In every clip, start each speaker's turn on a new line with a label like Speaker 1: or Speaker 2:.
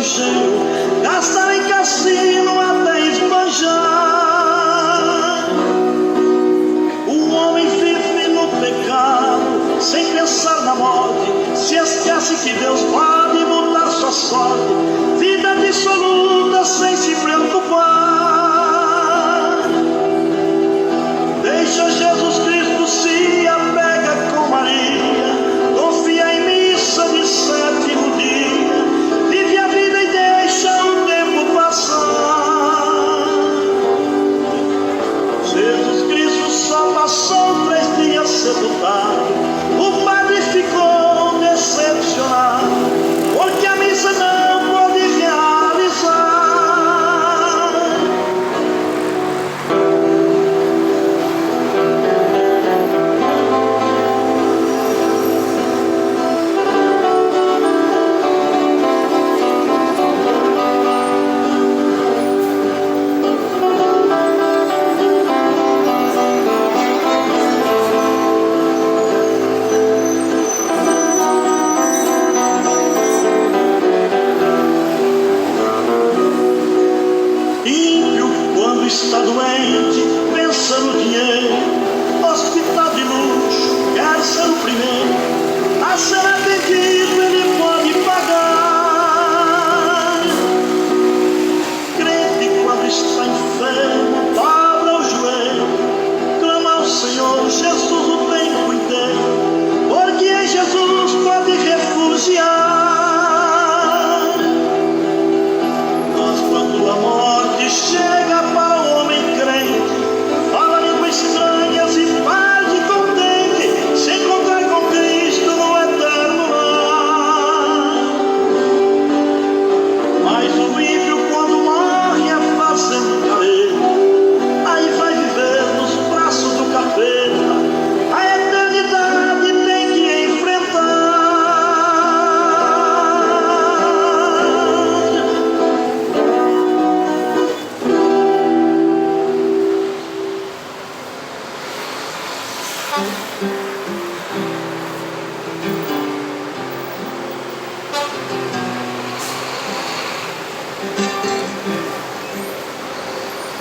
Speaker 1: estrangeiro, gastar em cassino até esbanjar. O homem vive no pecado, sem pensar na morte, se esquece que Deus pode mudar sua sorte. Vida absoluta sem se preocupar. Deixa Jesus Cristo, se apega com Maria, confia em missa de sétimo dia, vive a vida e deixa o tempo passar. Jesus Cristo só passou 3 dias sepultado, o padre ficou decepcionado, porque a missa não pode realizar. Está doente, pensa no dinheiro, hospital de luxo, quer ser o primeiro a ser atendido, ele pode pagar. Crente, quando está enfermo, dobra o joelho, clama ao Senhor, Jesus o tempo inteiro, porque em Jesus pode refugiar. Mas quando a morte chega para o homem crente, fala línguas estranhas e parte contente, se encontrar com Cristo no eterno lar. Mas o ímpio, quando morre, é fazendo careta, aí vai viver nos braços do capeta, a eternidade tem que enfrentar.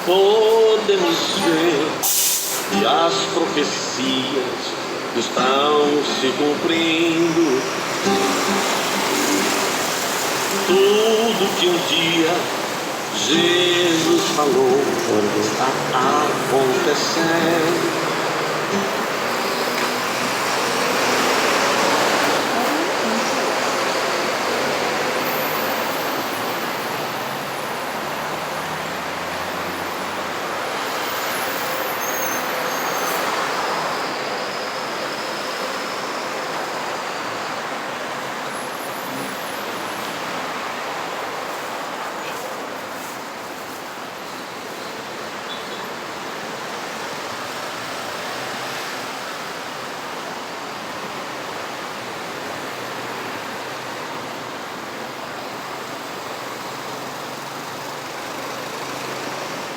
Speaker 1: Podemos ver que as profecias estão se cumprindo. Tudo que um dia Jesus falou está acontecendo.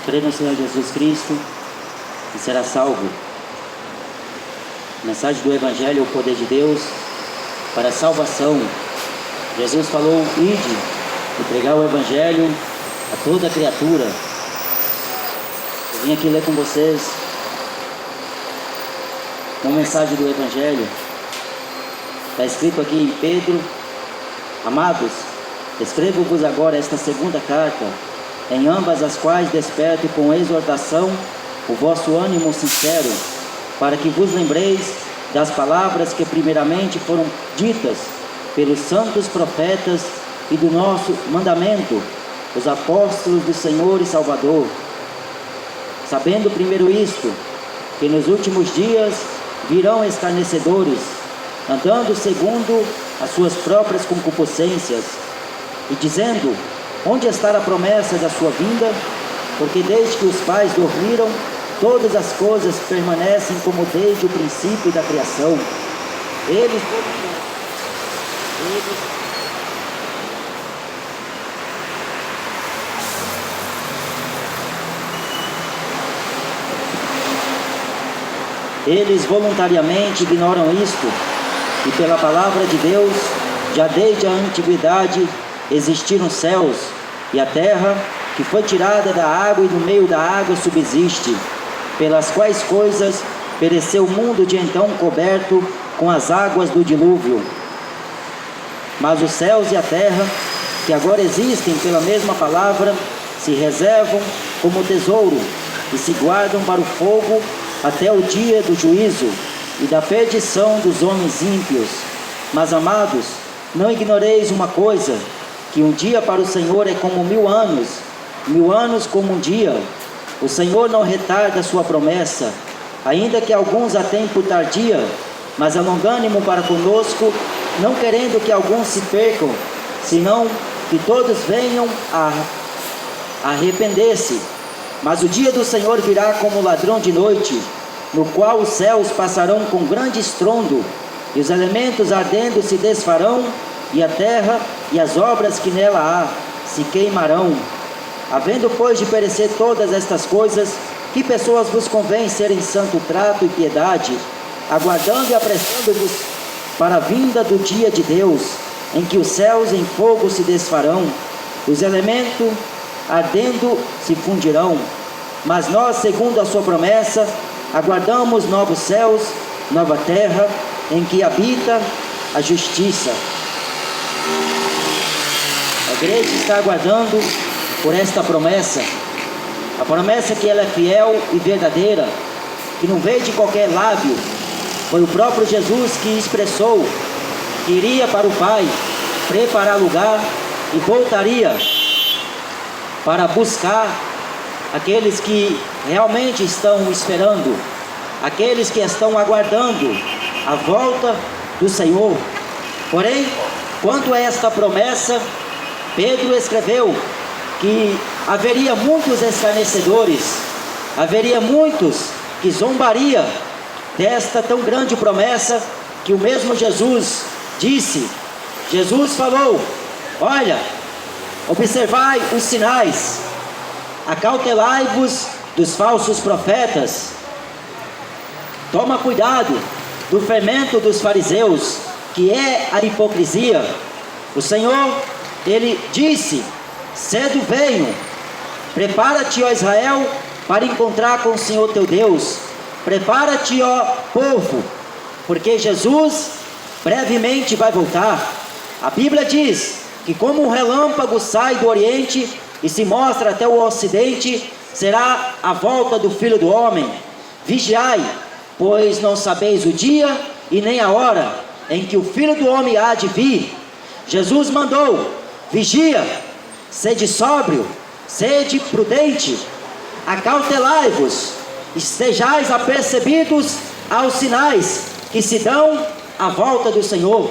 Speaker 2: Crê no Senhor Jesus Cristo e será salvo. Mensagem do Evangelho, o poder de Deus para a salvação. Jesus falou: ide e pregar o Evangelho a toda criatura. Eu vim aqui ler com vocês uma mensagem do Evangelho. Está escrito aqui em Pedro: amados, escrevo-vos agora esta segunda carta, em ambas as quais desperto com exortação o vosso ânimo sincero, para que vos lembreis das palavras que primeiramente foram ditas pelos santos profetas e do nosso mandamento, os apóstolos do Senhor e Salvador. Sabendo primeiro isto, que nos últimos dias virão escarnecedores, andando segundo as suas próprias concupiscências, e dizendo: onde está a promessa da sua vinda? Porque desde que os pais dormiram, todas as coisas permanecem como desde o princípio da criação. Eles voluntariamente ignoram isto, e pela palavra de Deus, já desde a antiguidade, existiram os céus, e a terra, que foi tirada da água e do meio da água subsiste, pelas quais coisas pereceu o mundo de então coberto com as águas do dilúvio. Mas os céus e a terra, que agora existem pela mesma palavra, se reservam como tesouro e se guardam para o fogo até o dia do juízo e da perdição dos homens ímpios. Mas, amados, não ignoreis uma coisa, que um dia para o Senhor é como 1000 anos, 1000 anos como um dia. O Senhor não retarda a sua promessa, ainda que alguns a tenham por tardia, mas é longânimo para conosco, não querendo que alguns se percam, senão que todos venham a arrepender-se. Mas o dia do Senhor virá como ladrão de noite, no qual os céus passarão com grande estrondo, e os elementos ardendo se desfarão, e a terra e as obras que nela há se queimarão. Havendo, pois, de perecer todas estas coisas, que pessoas vos convém serem santo trato e piedade, aguardando e apressando-vos para a vinda do dia de Deus, em que os céus em fogo se desfarão, os elementos ardendo se fundirão. Mas nós, segundo a sua promessa, aguardamos novos céus, nova terra, em que habita a justiça. A igreja está aguardando por esta promessa, a promessa que ela é fiel e verdadeira, que não veio de qualquer lábio. Foi o próprio Jesus que expressou que iria para o Pai preparar lugar e voltaria para buscar aqueles que realmente estão esperando, aqueles que estão aguardando a volta do Senhor. Porém, quanto a esta promessa, Pedro escreveu que haveria muitos escarnecedores, haveria muitos que zombaria desta tão grande promessa que o mesmo Jesus disse. Jesus falou: olha, observai os sinais, acautelai-vos dos falsos profetas, toma cuidado do fermento dos fariseus, que é a hipocrisia. O Senhor, Ele disse: cedo venho, prepara-te, ó Israel, para encontrar com o Senhor teu Deus. Prepara-te, ó povo, porque Jesus brevemente vai voltar. A Bíblia diz que como um relâmpago sai do Oriente e se mostra até o Ocidente, será a volta do Filho do Homem. Vigiai, pois não sabeis o dia e nem a hora em que o Filho do Homem há de vir. Jesus mandou: vigia, sede sóbrio, sede prudente, acautelai-vos, estejais apercebidos aos sinais que se dão à volta do Senhor.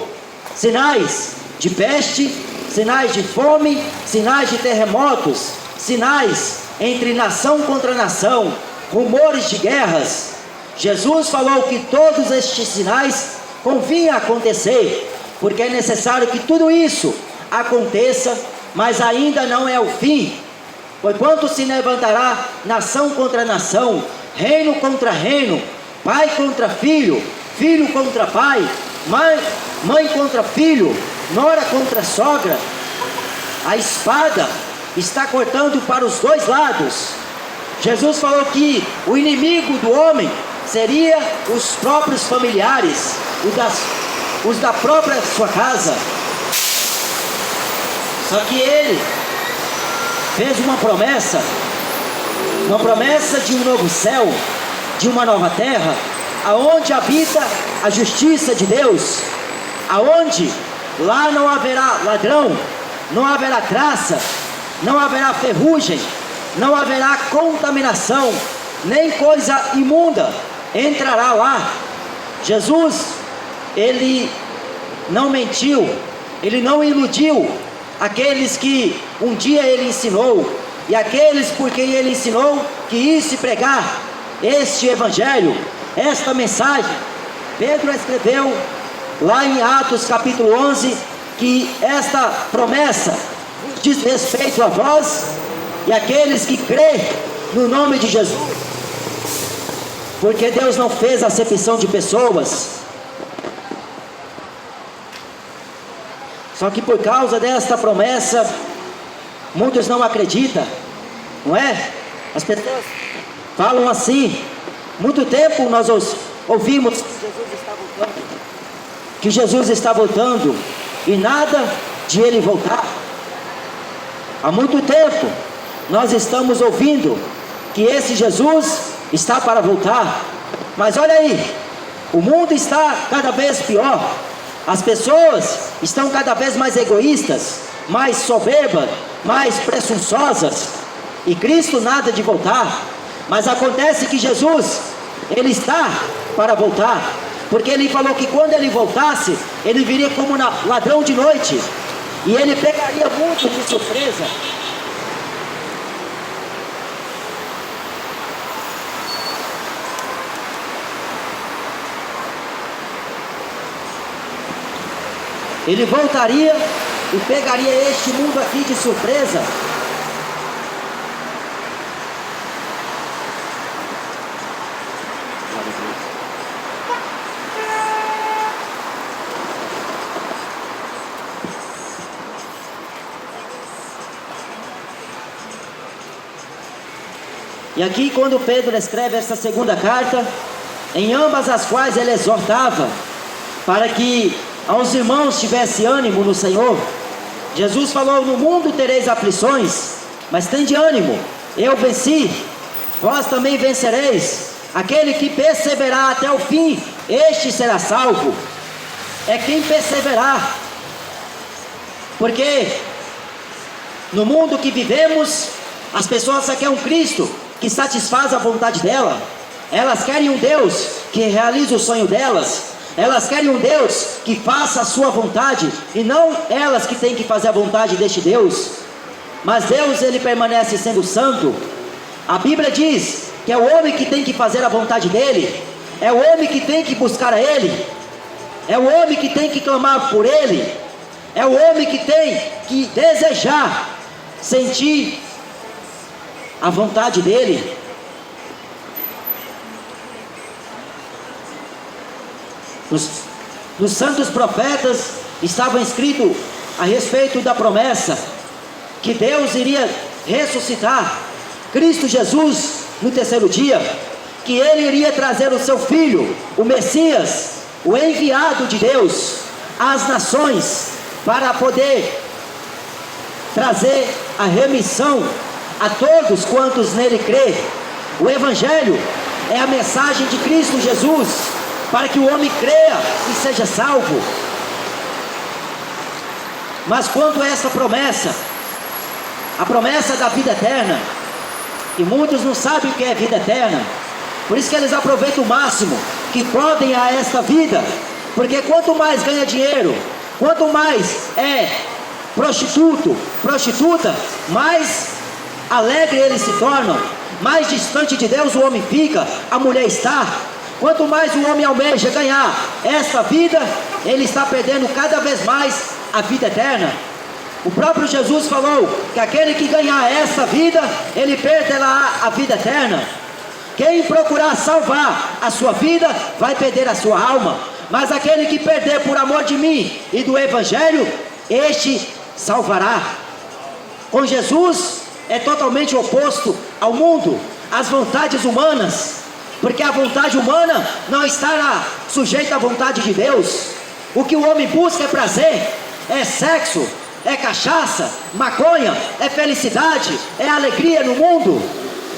Speaker 2: Sinais de peste, sinais de fome, sinais de terremotos, sinais entre nação contra nação, rumores de guerras. Jesus falou que todos estes sinais convinha acontecer, porque é necessário que tudo isso aconteça, mas ainda não é o fim. Porquanto se levantará nação contra nação, reino contra reino, pai contra filho, filho contra pai, mãe contra filho, nora contra sogra. A espada está cortando para os dois lados. Jesus falou que o inimigo do homem seria os próprios familiares, os da própria sua casa. Só que ele fez uma promessa de um novo céu, de uma nova terra, aonde habita a justiça de Deus, aonde lá não haverá ladrão, não haverá traça, não haverá ferrugem, não haverá contaminação, nem coisa imunda entrará lá. Jesus, Ele não mentiu, Ele não iludiu aqueles que um dia Ele ensinou, e aqueles por quem Ele ensinou que ia se pregar este Evangelho, esta mensagem. Pedro escreveu lá em Atos capítulo 11, que esta promessa diz respeito a vós e aqueles que crêem no nome de Jesus, porque Deus não fez acepção de pessoas. Só que por causa desta promessa, muitos não acreditam, não é? As pessoas falam assim. Muito tempo nós ouvimos que Jesus está voltando e nada de Ele voltar. Há muito tempo nós estamos ouvindo que esse Jesus está para voltar. Mas olha aí, o mundo está cada vez pior. As pessoas estão cada vez mais egoístas, mais soberbas, mais presunçosas. E Cristo nada de voltar. Mas acontece que Jesus, Ele está para voltar. Porque Ele falou que quando Ele voltasse, Ele viria como ladrão de noite. E Ele pegaria muito de surpresa. Ele voltaria e pegaria este mundo aqui de surpresa. E aqui quando Pedro escreve essa segunda carta, em ambas as quais ele exortava para que aos irmãos tivesse ânimo no Senhor. Jesus falou: no mundo tereis aflições, mas tende ânimo, eu venci, vós também vencereis. Aquele que perseverar até o fim, este será salvo. É quem perseverar, porque no mundo que vivemos, as pessoas só querem um Cristo que satisfaz a vontade dela. Elas querem um Deus que realize o sonho delas. Elas querem um Deus que faça a sua vontade, e não elas que têm que fazer a vontade deste Deus. Mas Deus, Ele permanece sendo santo. A Bíblia diz que é o homem que tem que fazer a vontade dEle, é o homem que tem que buscar a Ele, é o homem que tem que clamar por Ele, é o homem que tem que desejar, sentir a vontade dEle. Nos santos profetas estava escrito a respeito da promessa que Deus iria ressuscitar Cristo Jesus no terceiro dia, que Ele iria trazer o seu Filho, o Messias, o enviado de Deus às nações, para poder trazer a remissão a todos quantos nele crê. O Evangelho é a mensagem de Cristo Jesus, para que o homem creia e seja salvo. Mas quanto a essa promessa, a promessa da vida eterna, e muitos não sabem o que é vida eterna, por isso que eles aproveitam o máximo que podem a esta vida, porque quanto mais ganha dinheiro, quanto mais é prostituta, mais alegre eles se tornam, mais distante de Deus o homem fica, a mulher está. Quanto mais o homem almeja ganhar esta vida, ele está perdendo cada vez mais a vida eterna. O próprio Jesus falou que aquele que ganhar esta vida, ele perderá a vida eterna. Quem procurar salvar a sua vida, vai perder a sua alma. Mas aquele que perder por amor de mim e do Evangelho, este salvará. Com Jesus é totalmente oposto ao mundo, às vontades humanas. Porque a vontade humana não estará sujeita à vontade de Deus. O que o homem busca é prazer, é sexo, é cachaça, maconha, é felicidade, é alegria no mundo.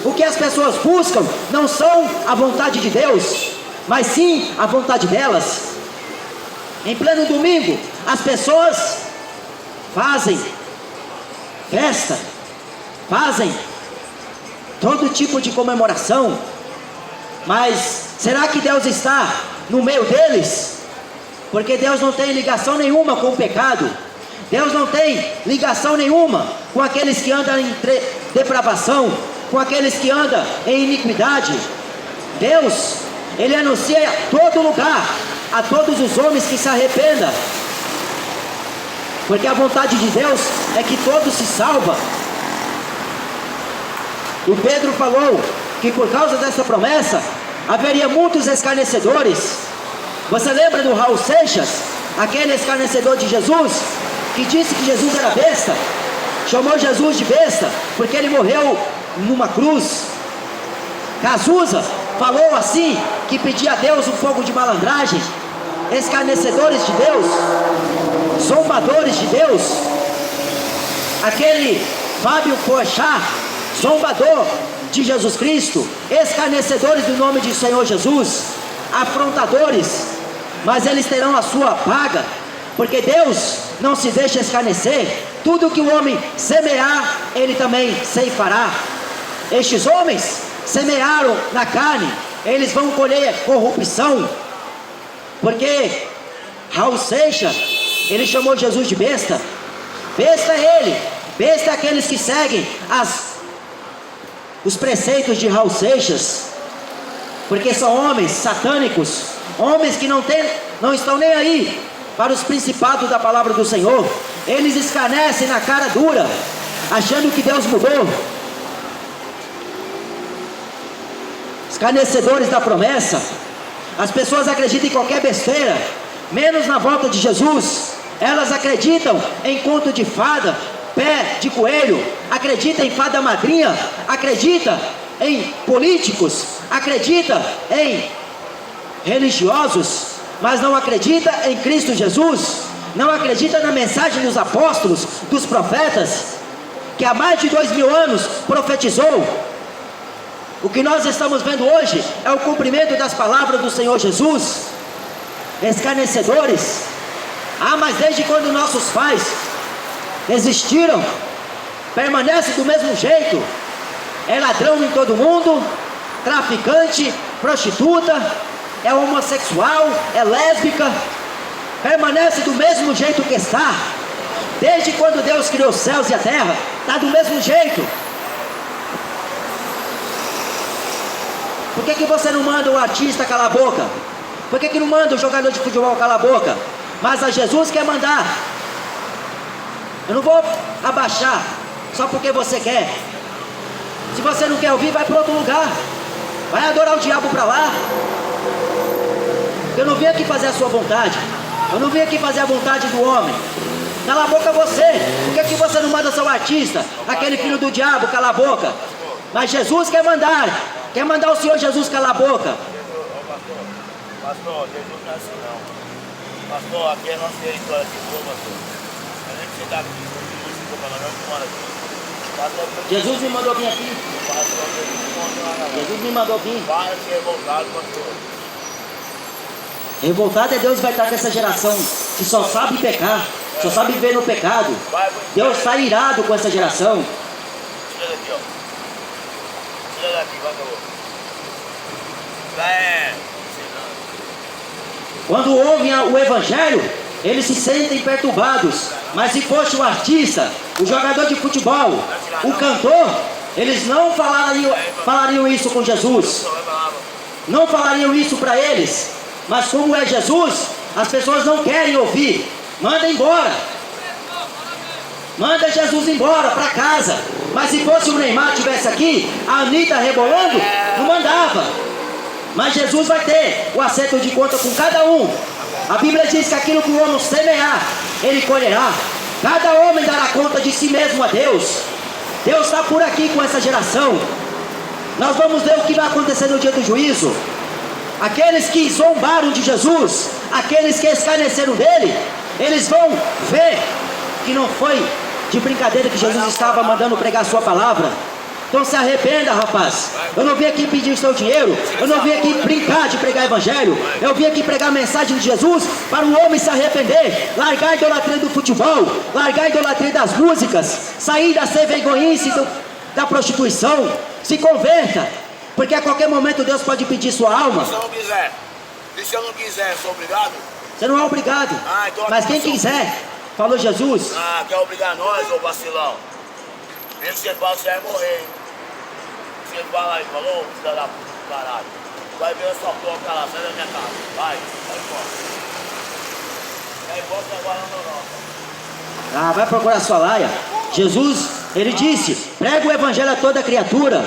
Speaker 2: O que as pessoas buscam não são a vontade de Deus, mas sim a vontade delas. Em pleno domingo, as pessoas fazem festa, fazem todo tipo de comemoração. Mas será que Deus está no meio deles? Porque Deus não tem ligação nenhuma com o pecado. Deus não tem ligação nenhuma com aqueles que andam em depravação, com aqueles que andam em iniquidade. Deus, Ele anuncia a todo lugar, a todos os homens que se arrependam. Porque a vontade de Deus é que todos se salvam. E Pedro falou que por causa dessa promessa haveria muitos escarnecedores. Você lembra do Raul Seixas, aquele escarnecedor de Jesus, que disse que Jesus era besta, chamou Jesus de besta, porque ele morreu numa cruz. Cazuza falou assim, que pedia a Deus um fogo de malandragem, escarnecedores de Deus, zombadores de Deus. Aquele Fábio Porchat, zombador de Jesus Cristo, escarnecedores do nome de Senhor Jesus, afrontadores, mas eles terão a sua paga, porque Deus não se deixa escarnecer. Tudo que o homem semear, ele também ceifará. Estes homens semearam na carne, eles vão colher corrupção, porque Raul Seixas, ele chamou Jesus de besta. Besta é ele, besta é aqueles que seguem os preceitos de Raul Seixas, porque são homens satânicos, homens que não estão nem aí para os principados da palavra do Senhor. Eles escarnecem na cara dura, achando que Deus mudou. Escarnecedores da promessa. As pessoas acreditam em qualquer besteira, menos na volta de Jesus. Elas acreditam em conto de fada, pé de coelho, acredita em fada madrinha, acredita em políticos, acredita em religiosos, mas não acredita em Cristo Jesus, não acredita na mensagem dos apóstolos, dos profetas, que há mais de 2000 anos profetizou. O que nós estamos vendo hoje é o cumprimento das palavras do Senhor Jesus. Escarnecedores. Mas desde quando nossos pais existiram, permanece do mesmo jeito. É ladrão em todo mundo, traficante, prostituta, é homossexual, é lésbica, permanece do mesmo jeito que está. Desde quando Deus criou os céus e a terra, está do mesmo jeito. Por que você não manda o artista calar a boca? Por que não manda o jogador de futebol calar a boca? Mas a Jesus quer mandar. Eu não vou abaixar só porque você quer. Se você não quer ouvir, vai para outro lugar. Vai adorar o diabo para lá. Eu não vim aqui fazer a sua vontade. Eu não vim aqui fazer a vontade do homem. Cala a boca você. Por que você não manda seu artista, aquele filho do diabo, calar a boca? Mas Jesus quer mandar. Quer mandar o Senhor Jesus calar a boca.
Speaker 3: Pastor, Jesus não é assim não. Pastor, aqui é nosso território aqui, pastor. A gente chega aqui, não mora aqui. Pastor,
Speaker 2: Jesus me mandou vir aqui.
Speaker 3: Pastor,
Speaker 2: Jesus me mandou vir.
Speaker 3: vai ser revoltado, pastor.
Speaker 2: Revoltado é Deus, vai estar com essa geração que só sabe pecar, só sabe viver no pecado. Deus está irado com essa geração.
Speaker 3: Tira daqui, ó. Tira daqui, vagabundo. É.
Speaker 2: Quando ouvem o evangelho, eles se sentem perturbados. Mas se fosse o artista, o jogador de futebol, o cantor, eles não falariam isso com Jesus. Não falariam isso para eles. Mas como é Jesus, as pessoas não querem ouvir. Manda embora. Manda Jesus embora para casa. Mas se fosse o Neymar estivesse aqui, a Anitta rebolando, não mandava. Mas Jesus vai ter o acerto de conta com cada um. A Bíblia diz que aquilo que o homem semear, ele colherá. Cada homem dará conta de si mesmo a Deus. Deus está por aqui com essa geração. Nós vamos ver o que vai acontecer no dia do juízo. Aqueles que zombaram de Jesus, aqueles que escarneceram dele, eles vão ver que não foi de brincadeira que Jesus estava mandando pregar a sua palavra. Então se arrependa, rapaz. Eu não vim aqui pedir o seu dinheiro. Eu não vim aqui brincar de pregar evangelho. Eu vim aqui pregar a mensagem de Jesus para o homem se arrepender. Largar a idolatria do futebol. Largar a idolatria das músicas. Sair da ser vergonhice da prostituição. Se converta. Porque a qualquer momento Deus pode pedir sua alma.
Speaker 3: Se eu não quiser. E se eu não quiser, sou obrigado?
Speaker 2: Você não é obrigado.
Speaker 3: Então
Speaker 2: Mas quem quiser. Falou Jesus.
Speaker 3: Quer obrigar nós, ô vacilão? Mesmo que você fala, você vai morrer, hein? Você fala aí, falou, filha da puta do caralho. Vai ver essa porca lá, sai da minha casa. Vai embora. Vai embora que agora não.
Speaker 2: Vai procurar sua laia. Jesus, ele disse, prega o evangelho a toda criatura.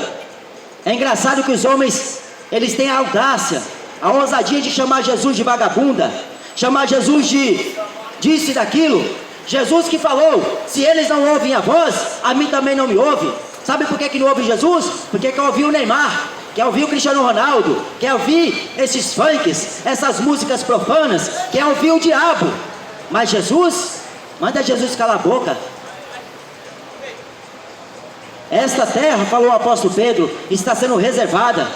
Speaker 2: É engraçado que os homens, eles têm a audácia, a ousadia de chamar Jesus de vagabunda, chamar Jesus de disso e daquilo, Jesus que falou, se eles não ouvem a voz, a mim também não me ouve. Sabe por que não ouve Jesus? Porque quer ouvir o Neymar, quer ouvir o Cristiano Ronaldo, quer ouvir esses funks, essas músicas profanas, quer ouvir o diabo. Mas Jesus, manda Jesus calar a boca. Esta terra, falou o apóstolo Pedro, está sendo reservada.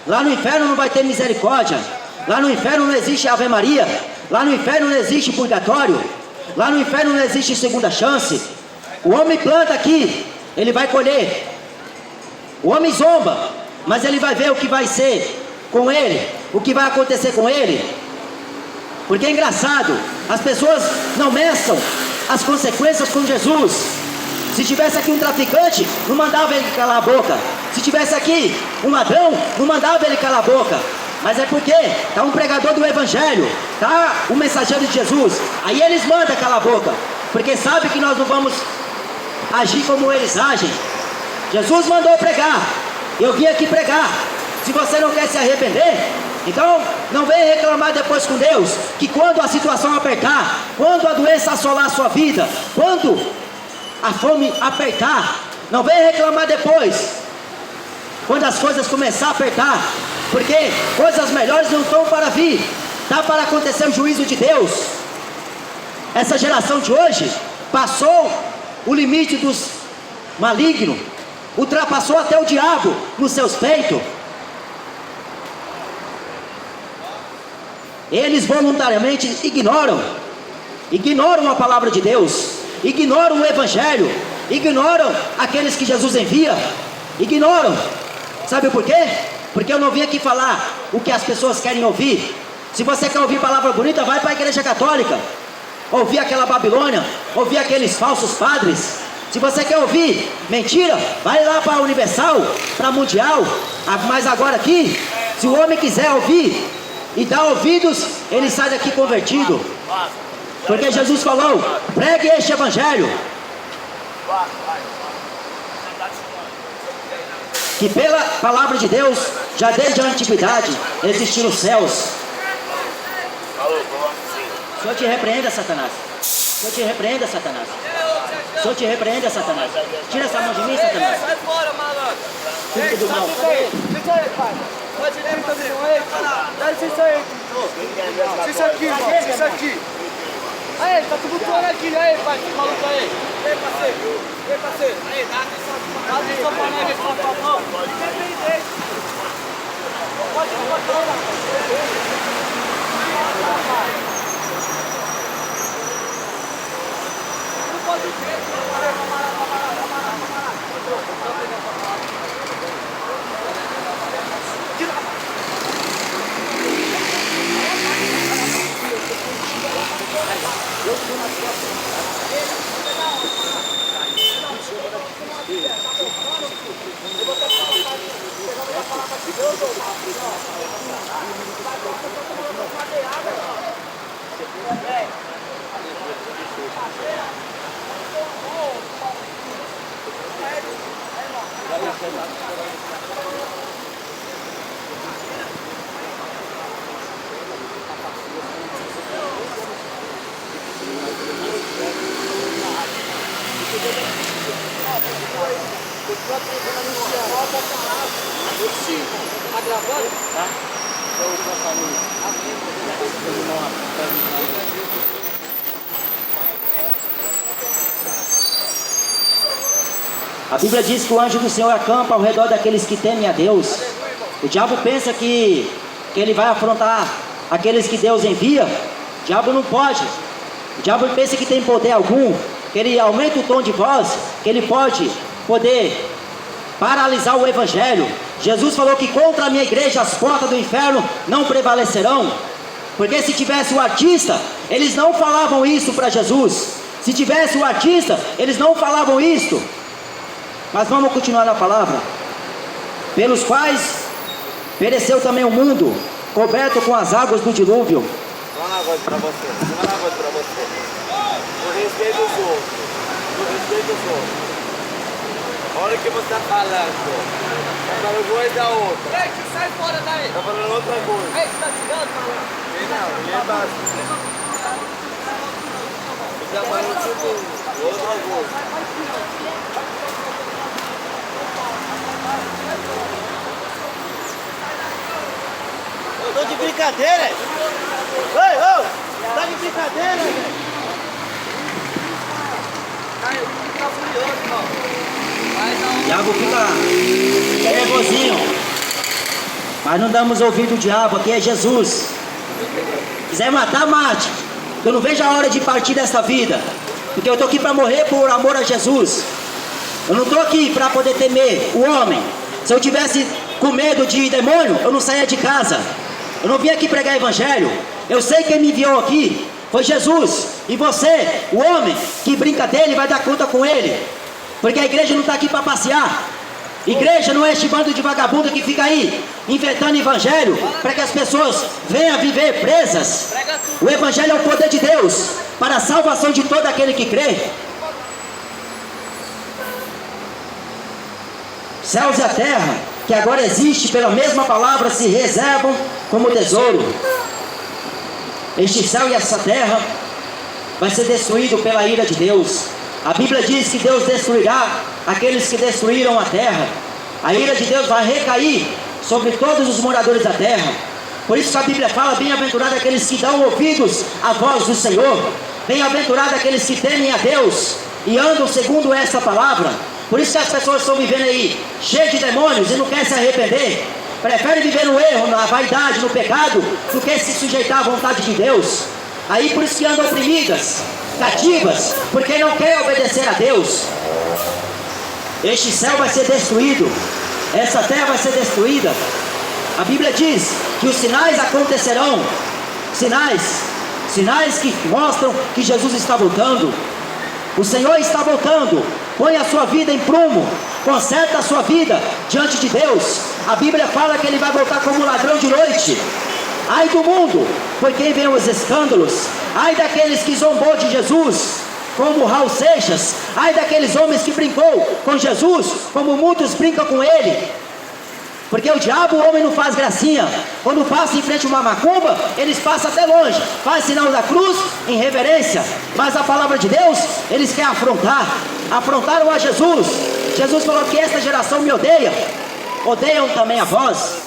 Speaker 2: Lá no inferno não vai ter misericórdia. Lá no inferno não existe Ave Maria. Lá no inferno não existe purgatório. Lá no inferno não existe segunda chance. O homem planta aqui, ele vai colher. O homem zomba, mas ele vai ver o que vai ser com ele, o que vai acontecer com ele. Porque é engraçado, as pessoas não meçam as consequências com Jesus. Se tivesse aqui um traficante, não mandava ele calar a boca. Se tivesse aqui um ladrão, não mandava ele calar a boca. Mas é porque está um pregador do Evangelho, está um mensageiro de Jesus. Aí eles mandam calar a boca, porque sabe que nós não vamos agir como eles agem. Jesus mandou pregar, eu vim aqui pregar. Se você não quer se arrepender, então não venha reclamar depois com Deus, que quando a situação apertar, quando a doença assolar a sua vida, quando a fome apertar, não venha reclamar depois, quando as coisas começar a apertar, porque coisas melhores não estão para vir, está para acontecer o juízo de Deus. Essa geração de hoje passou o limite dos malignos, ultrapassou até o diabo nos seus peitos. Eles voluntariamente ignoram a palavra de Deus, ignoram o Evangelho, ignoram aqueles que Jesus envia, ignoram. Sabe por quê? Porque eu não vim aqui falar o que as pessoas querem ouvir. Se você quer ouvir palavra bonita, vai para a igreja católica, ouvir aquela Babilônia, ouvir aqueles falsos padres. Se você quer ouvir mentira, vai lá para a Universal, para a Mundial. Mas agora aqui, se o homem quiser ouvir e dar ouvidos, ele sai daqui convertido. Porque Jesus falou, pregue este Evangelho, que pela palavra de Deus, já desde a antiguidade, existiram os céus. O Senhor te repreenda, Satanás. O Senhor te repreenda, Satanás. O Senhor te repreenda, Satanás. Tira essa mão de mim, Satanás.
Speaker 4: Sai fora, malandro.
Speaker 2: Filho do mal.
Speaker 4: Fica aí, pai. Vai direita, aí. Dá licença aí, licença aqui, irmão. Licença aqui. Aí, tá tudo fora aqui. Aí, pai, que maluco aí. Vem, parceiro. Vem, parceiro. Aí, dá atenção. Dá atenção pra nós, vem, por favor. Tá gravando? Tá?
Speaker 2: A Bíblia diz que o anjo do Senhor acampa ao redor daqueles que temem a Deus. O diabo pensa que ele vai afrontar aqueles que Deus envia. O diabo não pode. O diabo pensa que tem poder algum, que ele aumenta o tom de voz, que ele pode poder paralisar o Evangelho. Jesus falou que contra a minha igreja as portas do inferno não prevalecerão. Porque se tivesse o artista, eles não falavam isso para Jesus. Se tivesse o artista, eles não falavam isso. Mas vamos continuar na palavra. Pelos quais pereceu também o mundo, coberto com as águas do dilúvio.
Speaker 4: Vou falar uma coisa pra você. No respeito dos outros. Olha o que você tá falando. Tá falando coisa da outra. Ei, que sai fora daí. Tá falando outra coisa. Ei, você tá tirando, malandro? Não, ele é básico. Eu tô de brincadeira. Ei, ô, tá de brincadeira, velho. Tá furioso, irmão.
Speaker 2: O diabo fica nervosinho. Mas não damos ouvido ao diabo, aqui é Jesus. Quiser matar, mate. Eu não vejo a hora de partir dessa vida. Porque eu estou aqui para morrer por amor a Jesus. Eu não estou aqui para poder temer o homem. Se eu tivesse com medo de demônio, eu não saía de casa. Eu não vim aqui pregar evangelho. Eu sei quem me enviou aqui foi Jesus. E você, o homem que brinca dele, vai dar conta com ele. Porque a igreja não está aqui para passear. Igreja não é este bando de vagabundo que fica aí inventando evangelho para que as pessoas venham viver presas. O evangelho é o poder de Deus para a salvação de todo aquele que crê. Céus e a terra, que agora existe pela mesma palavra, se reservam como tesouro. Este céu e essa terra vai ser destruído pela ira de Deus. A Bíblia diz que Deus destruirá aqueles que destruíram a terra. A ira de Deus vai recair sobre todos os moradores da terra. Por isso a Bíblia fala: bem-aventurado aqueles que dão ouvidos à voz do Senhor. Bem-aventurado aqueles que temem a Deus e andam segundo essa palavra. Por isso que as pessoas estão vivendo aí cheias de demônios e não querem se arrepender. Preferem viver no erro, na vaidade, no pecado, do que se sujeitar à vontade de Deus. Aí por isso que andam oprimidas, cativas, porque não querem obedecer a Deus. Este céu vai ser destruído, essa terra vai ser destruída. A Bíblia diz que os sinais acontecerão, sinais que mostram que Jesus está voltando. O Senhor está voltando. Põe a sua vida em prumo, conserta a sua vida diante de Deus. A Bíblia fala que Ele vai voltar como ladrão de noite. Ai do mundo, por quem vem os escândalos. Ai daqueles que zombou de Jesus, como Raul Seixas. Ai daqueles homens que brincou com Jesus, como muitos brincam com Ele. Porque o diabo, o homem não faz gracinha. Quando passa em frente a uma macumba, eles passam até longe, faz sinal da cruz em reverência. Mas a palavra de Deus, eles querem afrontar. Afrontaram a Jesus. Jesus falou que esta geração me odeia. Odeiam também a vós.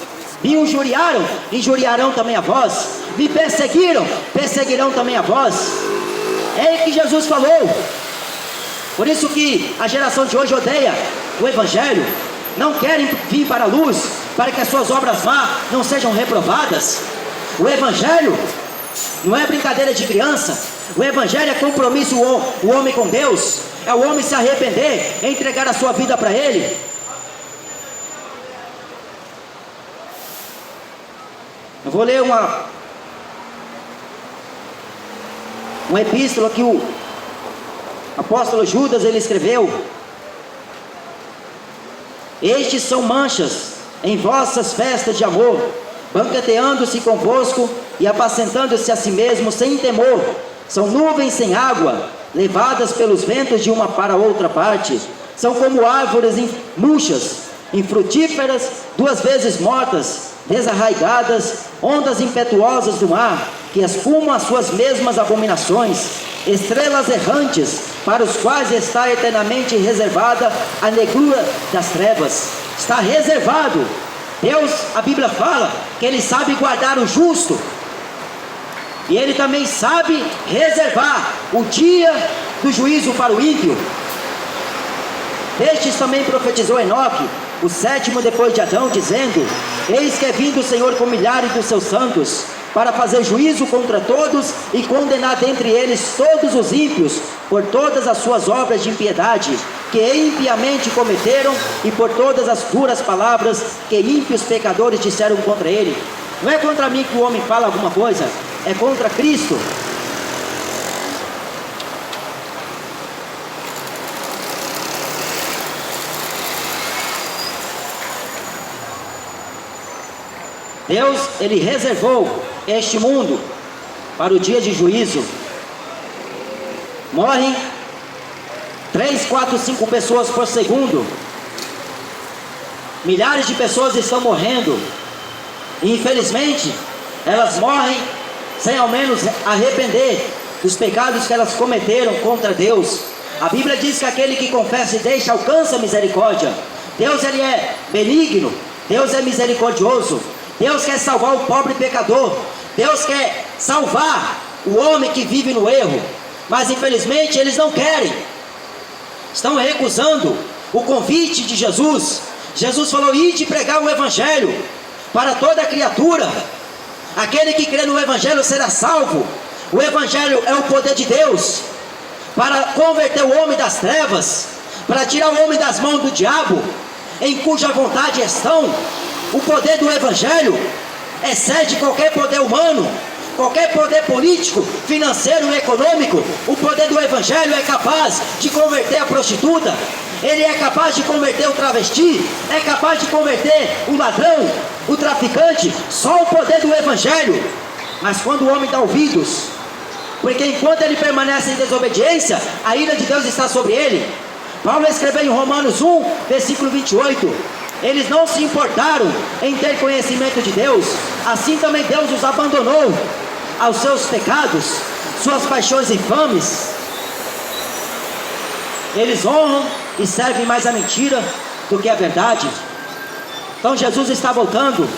Speaker 2: Me injuriaram, injuriarão também a vós. Me perseguiram, perseguirão também a vós. É o que Jesus falou. Por isso que a geração de hoje odeia o Evangelho. Não querem vir para a luz, para que as suas obras más não sejam reprovadas. O Evangelho não é brincadeira de criança. O Evangelho é compromisso o homem com Deus. É o homem se arrepender, entregar a sua vida para Ele. Eu vou ler uma epístola que o apóstolo Judas ele escreveu. Estes são manchas em vossas festas de amor, banqueteando-se convosco e apacentando-se a si mesmo sem temor. São nuvens sem água, levadas pelos ventos de uma para outra parte. São como árvores murchas, infrutíferas, duas vezes mortas, desarraigadas, ondas impetuosas do mar, que espumam as suas mesmas abominações, estrelas errantes, para os quais está eternamente reservada a negrura das trevas. Está reservado. Deus, a Bíblia fala que Ele sabe guardar o justo, e Ele também sabe reservar o dia do juízo para o ímpio. Destes também profetizou Enoque, o sétimo depois de Adão, dizendo: eis que é vindo o Senhor com milhares dos seus santos, para fazer juízo contra todos e condenar dentre eles todos os ímpios, por todas as suas obras de impiedade, que impiamente cometeram, e por todas as duras palavras que ímpios pecadores disseram contra ele. Não é contra mim que o homem fala alguma coisa, é contra Cristo. Deus, Ele reservou este mundo para o dia de juízo. Morrem 3, 4, 5 pessoas por segundo. Milhares de pessoas estão morrendo. E infelizmente, elas morrem sem ao menos arrepender dos pecados que elas cometeram contra Deus. A Bíblia diz que aquele que confessa e deixa alcança misericórdia. Deus, ele é benigno, Deus é misericordioso, Deus quer salvar o pobre pecador, Deus quer salvar o homem que vive no erro, mas infelizmente eles não querem, estão recusando o convite de Jesus. Jesus falou: ide pregar o Evangelho para toda criatura, aquele que crê no Evangelho será salvo. O Evangelho é o poder de Deus para converter o homem das trevas, para tirar o homem das mãos do diabo, em cuja vontade estão. O poder do Evangelho excede qualquer poder humano, qualquer poder político, financeiro e econômico. O poder do Evangelho é capaz de converter a prostituta, ele é capaz de converter o travesti, é capaz de converter o ladrão, o traficante. Só o poder do Evangelho. Mas quando o homem dá ouvidos, porque enquanto ele permanece em desobediência, a ira de Deus está sobre ele. Paulo escreveu em Romanos 1, versículo 28, eles não se importaram em ter conhecimento de Deus, assim também Deus os abandonou aos seus pecados, suas paixões infames. Eles honram e servem mais a mentira do que a verdade. Então Jesus está voltando.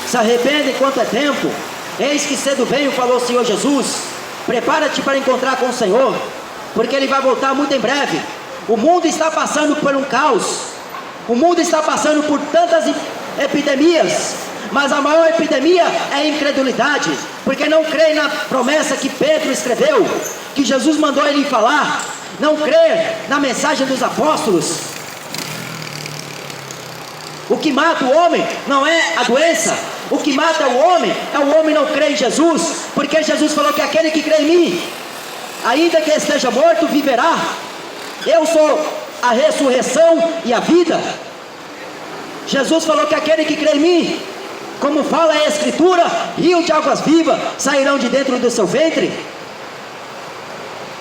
Speaker 2: Se arrependa enquanto é tempo. Eis que cedo venho, falou o Senhor Jesus. Prepara-te para encontrar com o Senhor, porque Ele vai voltar muito em breve. O mundo está passando por um caos, o mundo está passando por tantas epidemias, mas a maior epidemia é a incredulidade, porque não crê na promessa que Pedro escreveu, que Jesus mandou ele falar, não crê na mensagem dos apóstolos. O que mata o homem não é a doença, o que mata o homem é o homem não crer em Jesus, porque Jesus falou que aquele que crê em mim, ainda que esteja morto, viverá. Eu sou a ressurreição e a vida. Jesus falou que aquele que crê em mim, como fala a Escritura, rio de águas vivas sairão de dentro do seu ventre.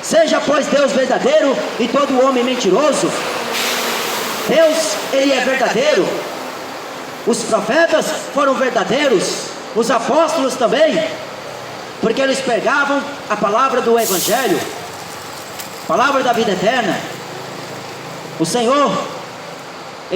Speaker 2: Seja pois Deus verdadeiro e todo homem mentiroso. Deus, Ele é verdadeiro. Os profetas foram verdadeiros, os apóstolos também, porque eles pregavam a palavra do Evangelho, palavra da vida eterna. O Senhor